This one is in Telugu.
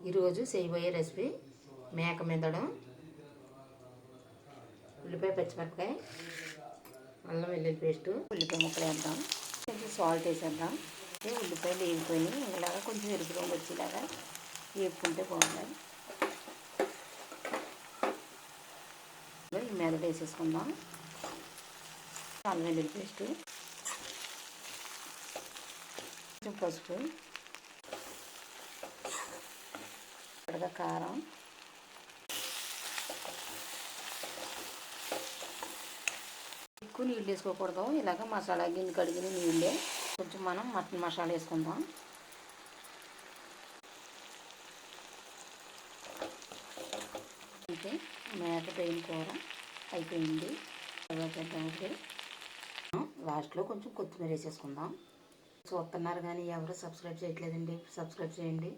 ఈరోజు చేయబోయే రెసిపీ మేక మెదడు, ఉల్లిపాయ, పచ్చిమిరపకాయ, అల్లం వెల్లుల్లి పేస్టు, ఉల్లిపాయ ముక్కలు వేద్దాం, కొంచెం సాల్ట్ వేసేద్దాం. ఉల్లిపాయలు వేగిపోయినాయి, ఇలాగా కొంచెం ఎరుపు రంగు వచ్చేలాగా వేపుకుంటే బాగుంటుంది. ఈ మెదడు వేసేసుకుందాం. అల్లం వెల్లుల్లి పేస్టు, కొంచెం పసుపు, కారం, ఎక్కువ నీళ్ళు వేసుకోకూడదు. ఇలాగ మసాలా గిన్నె కడిగిన నీళ్ళే. కొంచెం మనం మటన్ మసాలా వేసుకుందాం. అంటే మేక పెయిన్ కూర అయిపోయింది. లాస్ట్లో కొంచెం కొత్తిమీర వేసేసుకుందాం. చూస్తున్నారు కానీ ఎవరు సబ్స్క్రైబ్ చేయట్లేదండి, సబ్స్క్రైబ్ చేయండి.